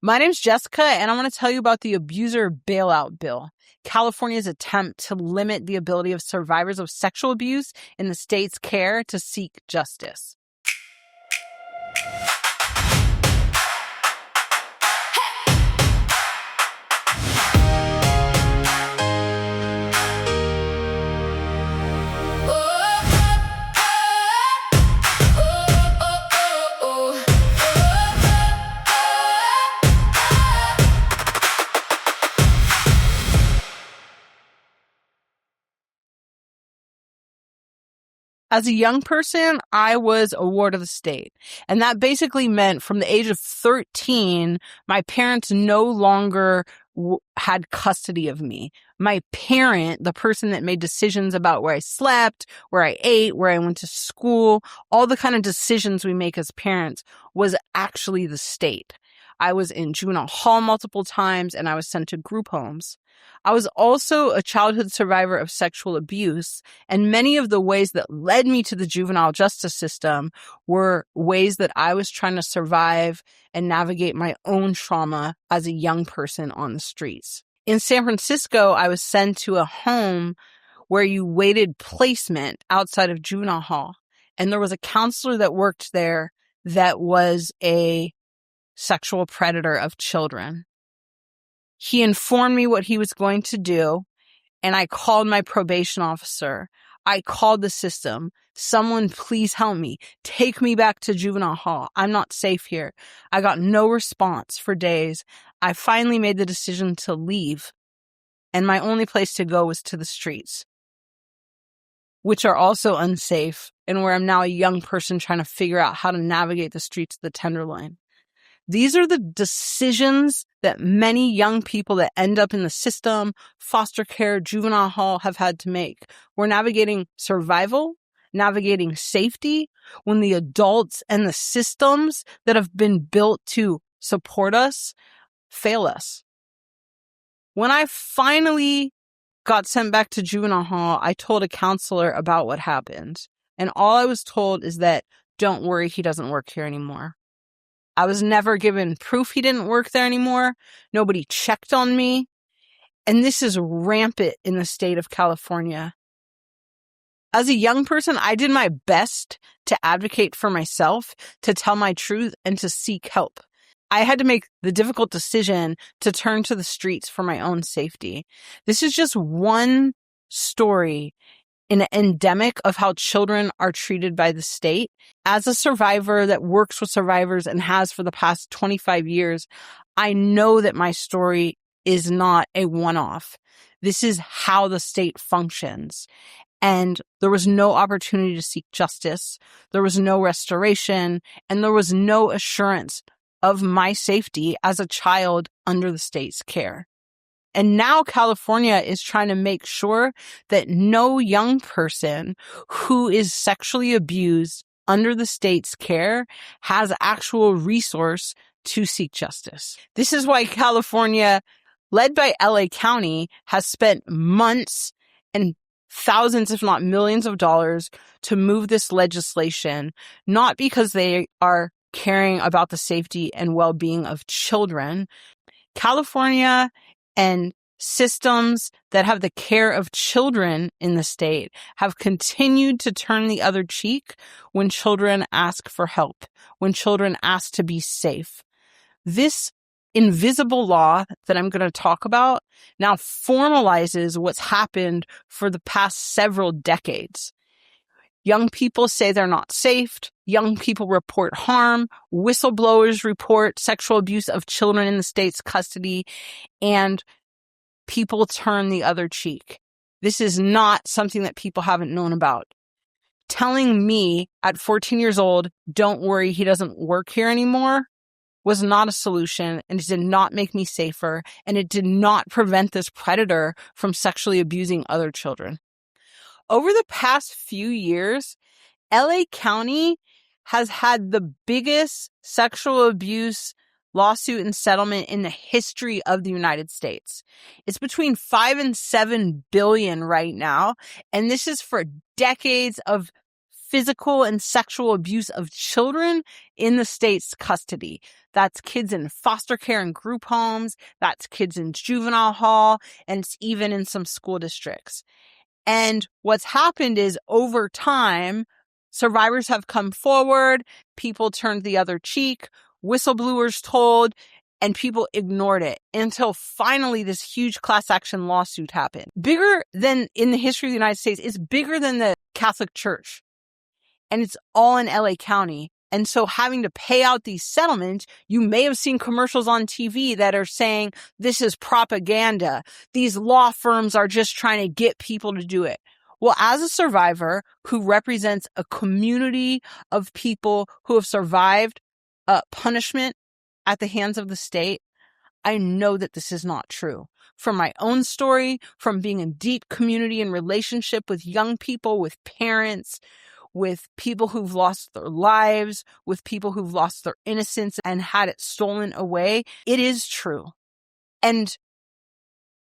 My name's Jessica, and I want to tell you about the Abuser Bailout Bill, California's attempt to limit the ability of survivors of sexual abuse in the state's care to seek justice. As a young person, I was a ward of the state. And that basically meant from the age of 13, my parents no longer had custody of me. My parent, the person that made decisions about where I slept, where I ate, where I went to school, all the kind of decisions we make as parents, was actually the state. I was in juvenile hall multiple times, and I was sent to group homes. I was also a childhood survivor of sexual abuse, and many of the ways that led me to the juvenile justice system were ways that I was trying to survive and navigate my own trauma as a young person on the streets. In San Francisco, I was sent to a home where you waited placement outside of juvenile hall, and there was a counselor that worked there that was a sexual predator of children. He informed me what he was going to do, and I called my probation officer. I called the system. Someone please help me. Take me back to juvenile hall. I'm not safe here. I got no response for days. I finally made the decision to leave, and my only place to go was to the streets, which are also unsafe, and where I'm now a young person trying to figure out how to navigate the streets of the Tenderloin. These are the decisions that many young people that end up in the system, foster care, juvenile hall have had to make. We're navigating survival, navigating safety, when the adults and the systems that have been built to support us fail us. When I finally got sent back to juvenile hall, I told a counselor about what happened. And all I was told is that, don't worry, he doesn't work here anymore. I was never given proof he didn't work there anymore. Nobody checked on me. And this is rampant in the state of California. As a young person, I did my best to advocate for myself, to tell my truth, and to seek help. I had to make the difficult decision to turn to the streets for my own safety. This is just one story in an endemic of how children are treated by the state. As a survivor that works with survivors and has for the past 25 years, I know that my story is not a one-off. This is how the state functions. And there was no opportunity to seek justice. There was no restoration, and there was no assurance of my safety as a child under the state's care. And now California is trying to make sure that no young person who is sexually abused under the state's care has actual resource to seek justice. This is why California, led by LA County, has spent months and thousands, if not millions of dollars to move this legislation, not because they are caring about the safety and well-being of children. California and systems that have the care of children in the state have continued to turn the other cheek when children ask for help, when children ask to be safe. This invisible law that I'm going to talk about now formalizes what's happened for the past several decades. Young people say they're not safe. Young people report harm. Whistleblowers report sexual abuse of children in the state's custody, and people turn the other cheek. This is not something that people haven't known about. Telling me at 14 years old, don't worry, he doesn't work here anymore, was not a solution, and it did not make me safer, and it did not prevent this predator from sexually abusing other children. Over the past few years, LA County has had the biggest sexual abuse lawsuit and settlement in the history of the United States. It's between 5 and 7 billion right now, and this is for decades of physical and sexual abuse of children in the state's custody. That's kids in foster care and group homes. That's kids in juvenile hall, and it's even in some school districts. And what's happened is over time, survivors have come forward, people turned the other cheek, whistleblowers told, and people ignored it until finally this huge class action lawsuit happened. Bigger than in the history of the United States. It's bigger than the Catholic Church. And it's all in LA County. And so having to pay out these settlements, you may have seen commercials on TV that are saying this is propaganda. These law firms are just trying to get people to do it. Well, as a survivor who represents a community of people who have survived punishment at the hands of the state, I know that this is not true. From my own story, from being in deep community and relationship with young people, with parents, with people who've lost their lives, with people who've lost their innocence and had it stolen away, it is true. And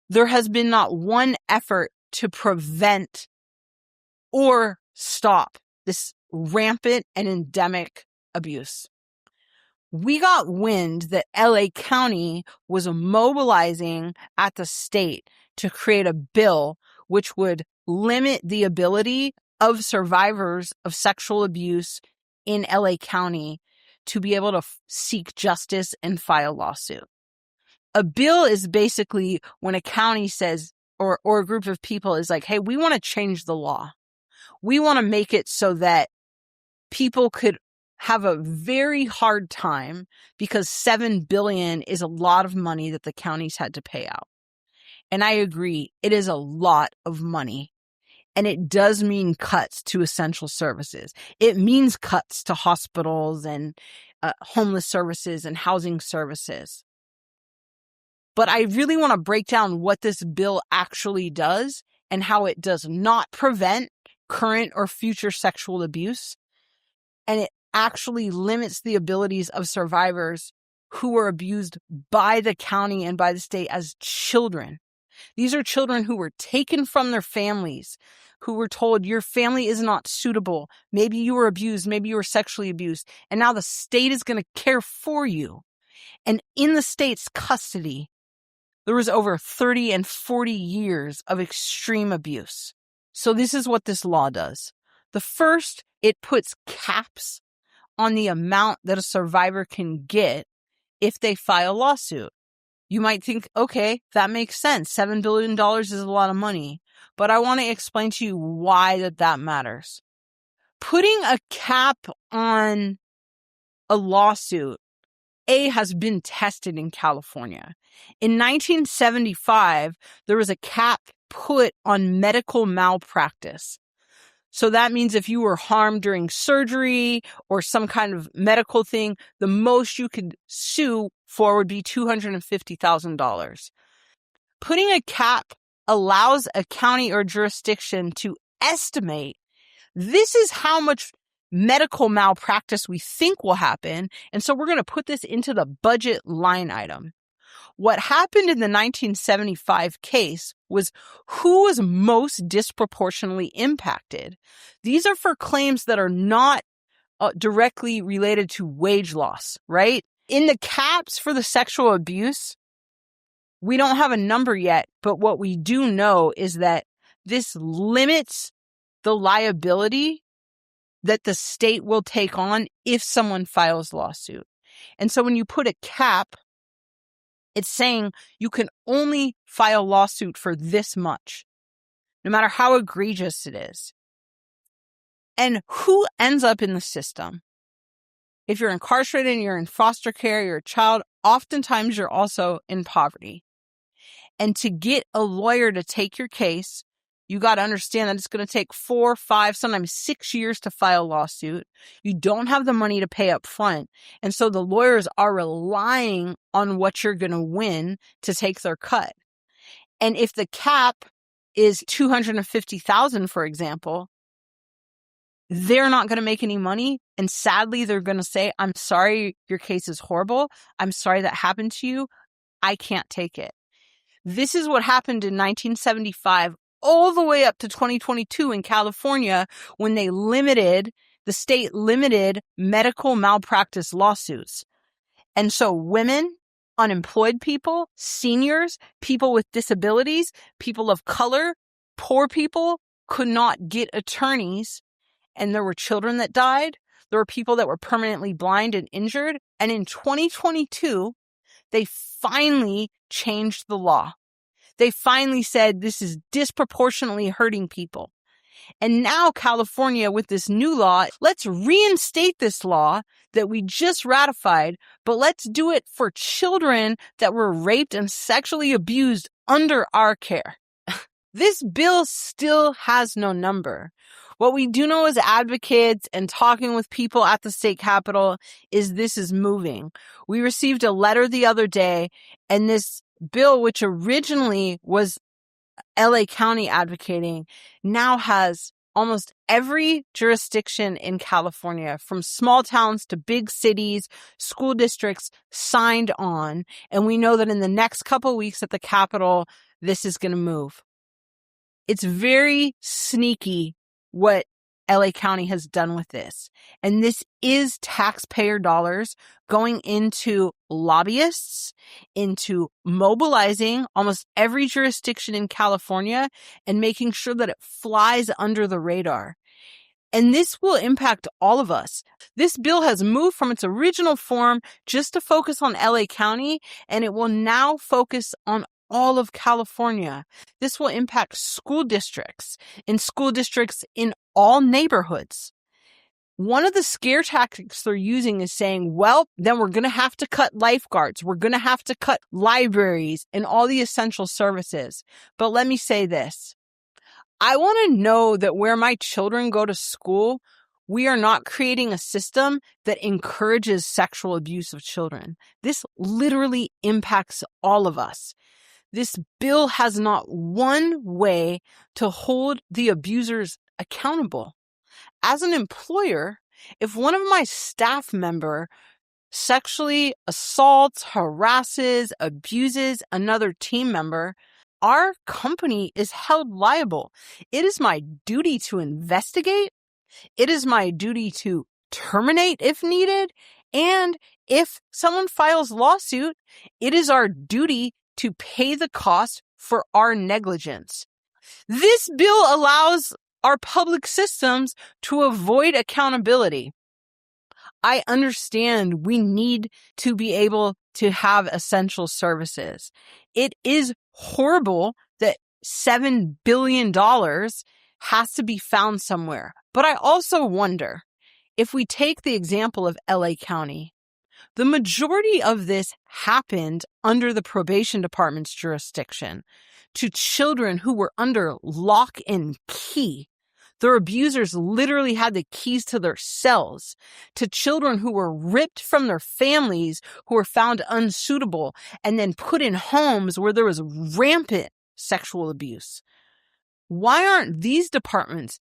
there has been not one effort to prevent or stop this rampant and endemic abuse. We got wind that LA County was mobilizing at the state to create a bill which would limit the ability of survivors of sexual abuse in LA County to be able to seek justice and file a lawsuit. A bill is basically when a county says, or a group of people is like, hey, we want to change the law. We want to make it so that people could have a very hard time because $7 billion is a lot of money that the counties had to pay out. And I agree, it is a lot of money. And it does mean cuts to essential services. It means cuts to hospitals and homeless services and housing services. But I really want to break down what this bill actually does and how it does not prevent current or future sexual abuse. And it actually limits the abilities of survivors who were abused by the county and by the state as children. These are children who were taken from their families, who were told your family is not suitable. Maybe you were abused. Maybe you were sexually abused. And now the state is going to care for you. And in the state's custody, there was over 30 and 40 years of extreme abuse. So this is what this law does. The first, it puts caps on the amount that a survivor can get if they file a lawsuit. You might think, okay, that makes sense. $7 billion is a lot of money. But I want to explain to you why that matters. Putting a cap on a lawsuit, has been tested in California. In 1975, there was a cap put on medical malpractice. So that means if you were harmed during surgery or some kind of medical thing, the most you could sue for would be $250,000. Putting a cap allows a county or jurisdiction to estimate this is how much medical malpractice we think will happen. And so we're going to put this into the budget line item. What happened in the 1975 case was who was most disproportionately impacted. These are for claims that are not directly related to wage loss, right? In the caps for the sexual abuse, we don't have a number yet, but what we do know is that this limits the liability that the state will take on if someone files a lawsuit. And so when you put a cap, it's saying you can only file a lawsuit for this much, no matter how egregious it is. And who ends up in the system? If you're incarcerated and you're in foster care, you're a child, oftentimes you're also in poverty. And to get a lawyer to take your case, you got to understand that it's going to take 4, 5, sometimes 6 years to file a lawsuit. You don't have the money to pay up front. And so the lawyers are relying on what you're going to win to take their cut. And if the cap is $250,000, for example, they're not going to make any money. And sadly, they're going to say, I'm sorry, your case is horrible. I'm sorry that happened to you. I can't take it. This is what happened in 1975 all the way up to 2022 in California when the state limited medical malpractice lawsuits. And so women, unemployed people, seniors, people with disabilities, people of color, poor people could not get attorneys. And there were children that died. There were people that were permanently blind and injured. And in 2022, they finally changed the law. They finally said this is disproportionately hurting people. And now California, with this new law, let's reinstate this law that we just ratified, but let's do it for children that were raped and sexually abused under our care. This bill still has no number. What we do know as advocates and talking with people at the state capitol is this is moving. We received a letter the other day, and this bill, which originally was LA County advocating, now has almost every jurisdiction in California, from small towns to big cities, school districts, signed on. And we know that in the next couple of weeks at the Capitol, this is going to move. It's very sneaky what LA County has done with this. And this is taxpayer dollars going into lobbyists, into mobilizing almost every jurisdiction in California and making sure that it flies under the radar. And this will impact all of us. This bill has moved from its original form just to focus on LA County, and it will now focus on all of California. This will impact school districts in all neighborhoods. One of the scare tactics they're using is saying, well, then we're going to have to cut lifeguards. We're going to have to cut libraries and all the essential services. But let me say this. I want to know that where my children go to school, we are not creating a system that encourages sexual abuse of children. This literally impacts all of us. This bill has not one way to hold the abusers accountable. As an employer, if one of my staff member sexually assaults, harasses, abuses another team member, our company is held liable. It is my duty to investigate. It is my duty to terminate if needed. And if someone files lawsuit, it is our duty to pay the cost for our negligence. This bill allows our public systems to avoid accountability. I understand we need to be able to have essential services. It is horrible that $7 billion has to be found somewhere. But I also wonder, if we take the example of LA County, the majority of this happened under the probation department's jurisdiction to children who were under lock and key. Their abusers literally had the keys to their cells, to children who were ripped from their families, who were found unsuitable, and then put in homes where there was rampant sexual abuse. Why aren't these departments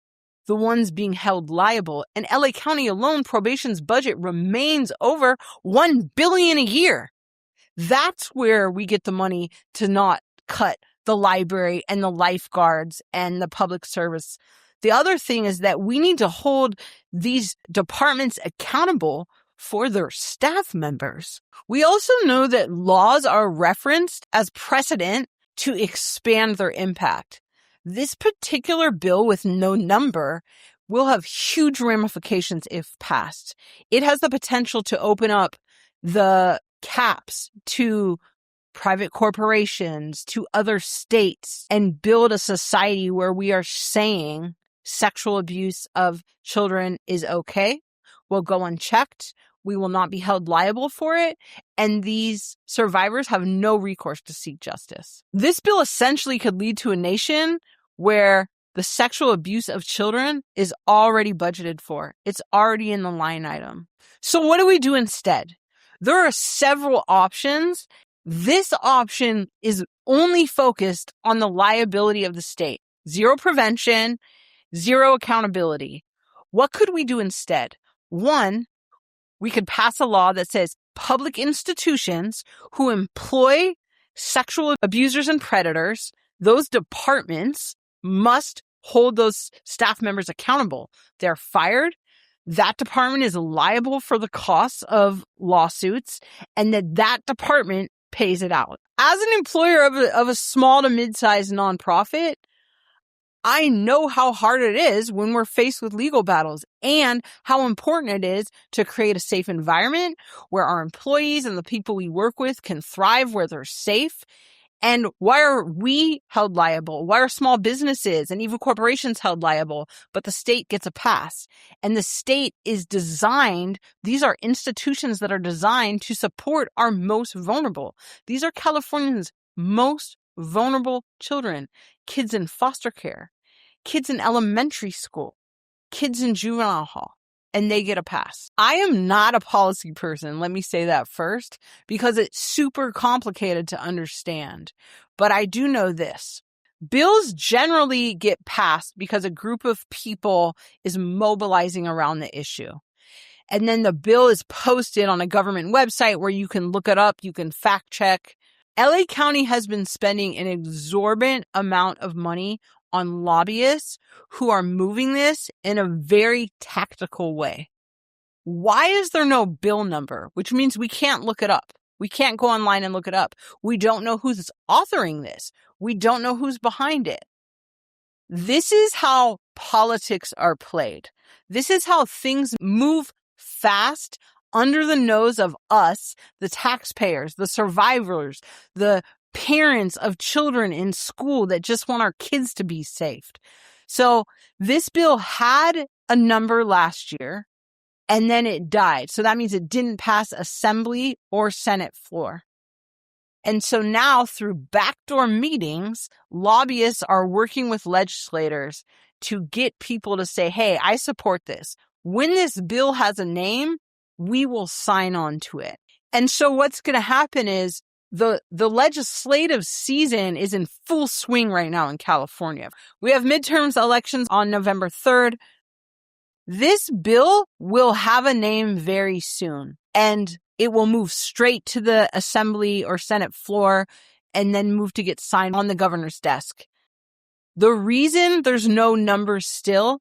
the ones being held liable? And LA County alone, probation's budget remains over $1 billion a year. That's where we get the money to not cut the library and the lifeguards and the public service. The other thing is that we need to hold these departments accountable for their staff members. We also know that laws are referenced as precedent to expand their impact. This particular bill with no number will have huge ramifications if passed. It has the potential to open up the caps to private corporations, to other states, and build a society where we are saying sexual abuse of children is okay, will go unchecked, we will not be held liable for it, and these survivors have no recourse to seek justice. This bill essentially could lead to a nation where the sexual abuse of children is already budgeted for. It's already in the line item. So what do we do instead? There are several options. This option is only focused on the liability of the state. Zero prevention, zero accountability. What could we do instead? One, we could pass a law that says public institutions who employ sexual abusers and predators, those departments must hold those staff members accountable. They're fired. that department is liable for the costs of lawsuits and that department pays it out. As an employer of a small to mid-sized nonprofit, I know how hard it is when we're faced with legal battles and how important it is to create a safe environment where our employees and the people we work with can thrive, where they're safe. And why are we held liable? Why are small businesses and even corporations held liable, but the state gets a pass? And the state is designed, these are institutions that are designed to support our most vulnerable. These are Californians' most vulnerable children, kids in foster care, kids in elementary school, kids in juvenile hall, and they get a pass. I am not a policy person, let me say that first, because it's super complicated to understand. But I do know this. Bills generally get passed because a group of people is mobilizing around the issue. And then the bill is posted on a government website where you can look it up, you can fact check. LA County has been spending an exorbitant amount of money on lobbyists who are moving this in a very tactical way. Why is there no bill number? Which means we can't look it up. We can't go online and look it up. We don't know who's authoring this. We don't know who's behind it. This is how politics are played. This is how things move fast under the nose of us, the taxpayers, the survivors, the parents of children in school that just want our kids to be safe. So this bill had a number last year and then it died. So that means it didn't pass Assembly or Senate floor. And so now through backdoor meetings, lobbyists are working with legislators to get people to say, hey, I support this. When this bill has a name, we will sign on to it. And so what's going to happen is the legislative season is in full swing right now in California. We have midterms elections on November 3rd. This bill will have a name very soon, and it will move straight to the Assembly or Senate floor and then move to get signed on the governor's desk. The reason there's no numbers still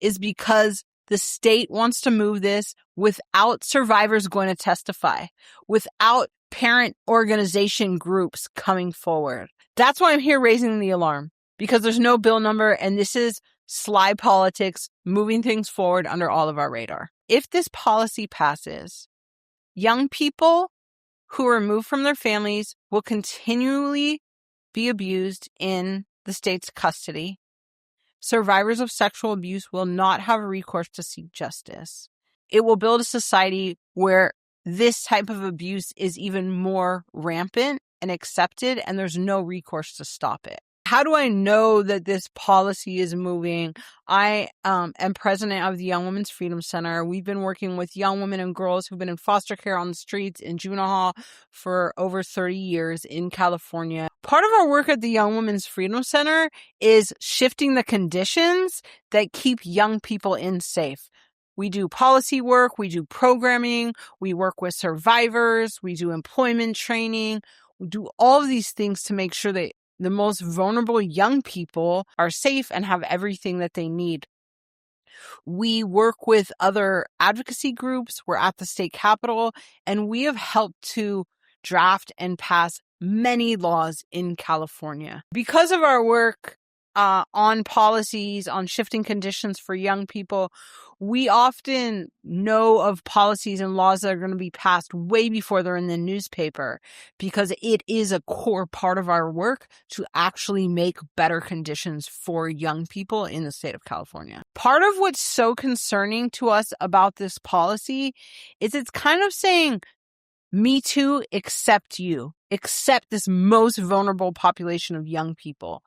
is because the state wants to move this without survivors going to testify, without parent organization groups coming forward. That's why I'm here raising the alarm, because there's no bill number, and this is sly politics moving things forward under all of our radar. If this policy passes, young people who are removed from their families will continually be abused in the state's custody. Survivors of sexual abuse will not have recourse to seek justice. It will build a society where this type of abuse is even more rampant and accepted, and there's no recourse to stop it. How do I know that this policy is moving? I am president of the Young Women's Freedom Center. We've been working with young women and girls who've been in foster care on the streets in juvenile hall for over 30 years in California. Part of our work at the Young Women's Freedom Center is shifting the conditions that keep young people in safe. We do policy work, we do programming, we work with survivors, we do employment training, we do all of these things to make sure that the most vulnerable young people are safe and have everything that they need. We work with other advocacy groups. We're at the state capitol, and we have helped to draft and pass many laws in California. Because of our work on policies, on shifting conditions for young people, we often know of policies and laws that are going to be passed way before they're in the newspaper, because it is a core part of our work to actually make better conditions for young people in the state of California. Part of what's so concerning to us about this policy is it's kind of saying, me too, except you, except this most vulnerable population of young people.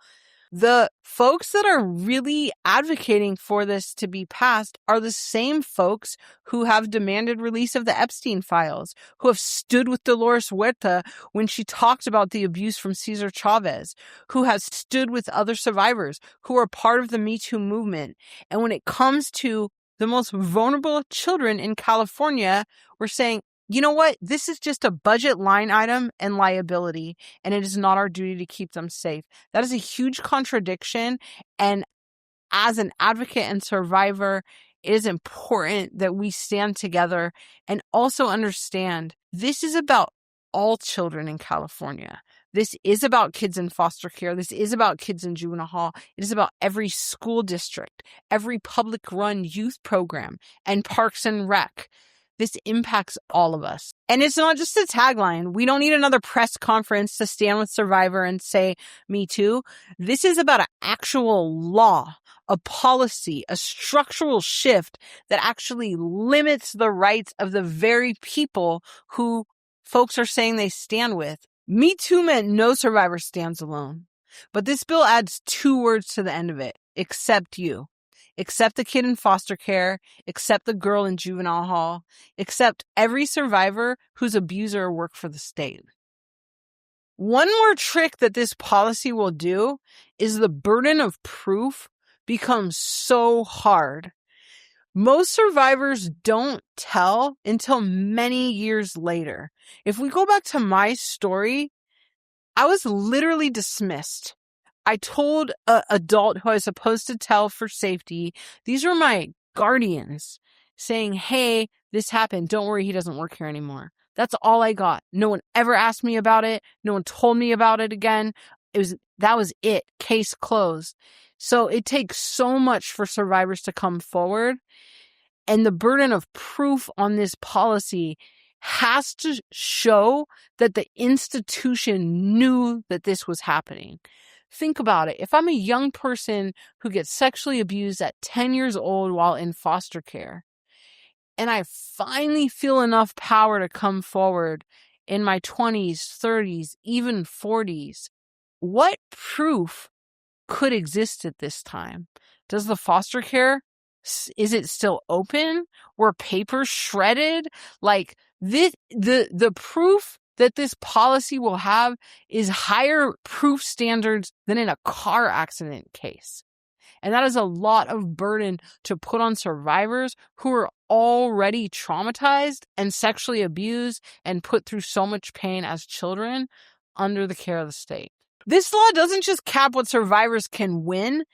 The folks that are really advocating for this to be passed are the same folks who have demanded release of the Epstein files, who have stood with Dolores Huerta when she talked about the abuse from Cesar Chavez, who has stood with other survivors, who are part of the Me Too movement. And when it comes to the most vulnerable children in California, we're saying, you know what? This is just a budget line item and liability, and it is not our duty to keep them safe. That is a huge contradiction. And as an advocate and survivor, it is important that we stand together and also understand this is about all children in California. This is about kids in foster care. This is about kids in juvenile hall. It is about every school district, every public-run youth program, and parks and rec. This impacts all of us. And it's not just a tagline. We don't need another press conference to stand with Survivor and say, me too. This is about an actual law, a policy, a structural shift that actually limits the rights of the very people who folks are saying they stand with. Me Too meant no survivor stands alone. But this bill adds 2 words to the end of it. Except you. Except the kid in foster care. Except the girl in juvenile hall. Except every survivor whose abuser worked for the state. One more trick that this policy will do is the burden of proof becomes so hard. Most survivors don't tell until many years later. If we go back to my story, I was literally dismissed. I told an adult who I was supposed to tell for safety, these were my guardians, saying, hey, this happened. Don't worry, he doesn't work here anymore. That's all I got. No one ever asked me about it. No one told me about it again. That was it. Case closed. So it takes so much for survivors to come forward. And the burden of proof on this policy has to show that the institution knew that this was happening. Think about it. If I'm a young person who gets sexually abused at 10 years old while in foster care, and I finally feel enough power to come forward in my 20s, 30s, even 40s, what proof could exist at this time? Does the foster care, is it still open? Were papers shredded? Like this, the proof that this policy will have is higher proof standards than in a car accident case. And that is a lot of burden to put on survivors who are already traumatized and sexually abused and put through so much pain as children under the care of the state. This law doesn't just cap what survivors can win.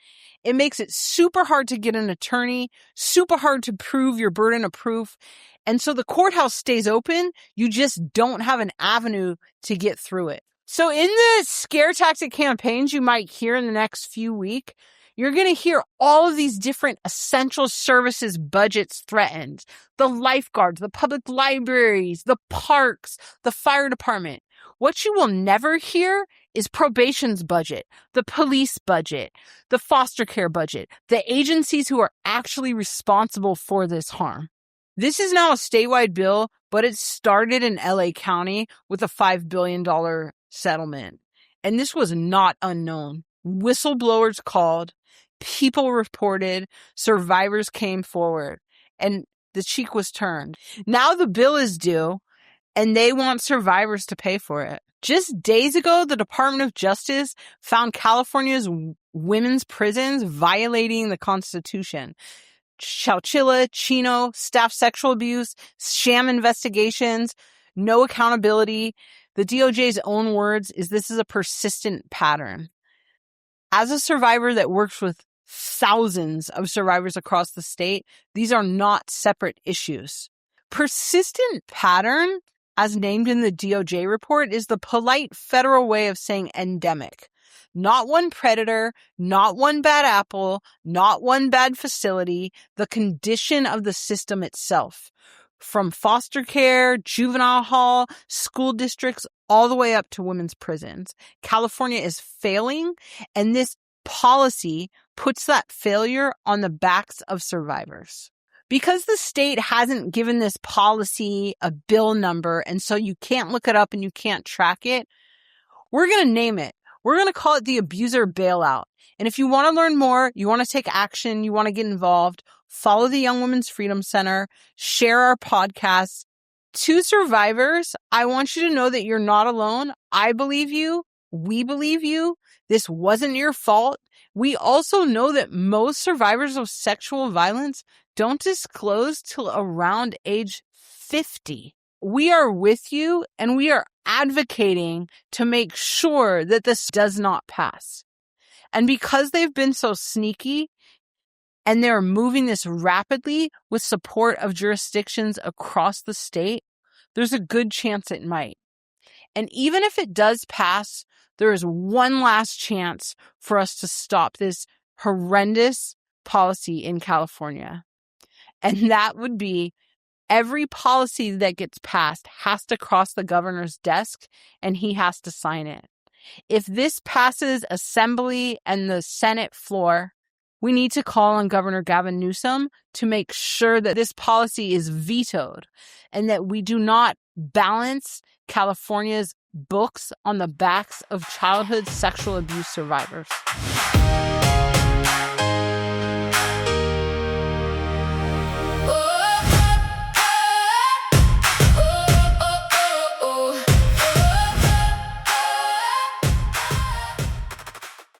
It makes it super hard to get an attorney, super hard to prove your burden of proof. And so the courthouse stays open. You just don't have an avenue to get through it. So in the scare tactic campaigns you might hear in the next few weeks, you're going to hear all of these different essential services budgets threatened. The lifeguards, the public libraries, the parks, the fire department. What you will never hear is probation's budget, the police budget, the foster care budget, the agencies who are actually responsible for this harm. This is now a statewide bill, but it started in LA County with a $5 billion settlement. And this was not unknown. Whistleblowers called, people reported, survivors came forward, and the cheek was turned. Now the bill is due, and they want survivors to pay for it. Just days ago, the Department of Justice found California's women's prisons violating the Constitution. Chowchilla, Chino, staff sexual abuse, sham investigations, no accountability. The DOJ's own words is this is a persistent pattern. As a survivor that works with thousands of survivors across the state, these are not separate issues. Persistent pattern, as named in the DOJ report, is the polite federal way of saying endemic. Not one predator, not one bad apple, not one bad facility, the condition of the system itself. From foster care, juvenile hall, school districts, all the way up to women's prisons. California is failing, and this policy puts that failure on the backs of survivors. Because the state hasn't given this policy a bill number, and so you can't look it up and you can't track it, we're going to name it. We're going to call it the abuser bailout. And if you want to learn more, you want to take action, you want to get involved, follow the Young Women's Freedom Center, share our podcast. To survivors, I want you to know that you're not alone. I believe you. We believe you. This wasn't your fault. We also know that most survivors of sexual violence don't disclose till around age 50. We are with you, and we are advocating to make sure that this does not pass. And because they've been so sneaky, and they're moving this rapidly with support of jurisdictions across the state, there's a good chance it might. And even if it does pass, there is one last chance for us to stop this horrendous policy in California. And that would be every policy that gets passed has to cross the governor's desk and he has to sign it. If this passes Assembly and the Senate floor, we need to call on Governor Gavin Newsom to make sure that this policy is vetoed and that we do not balance California's books on the backs of childhood sexual abuse survivors.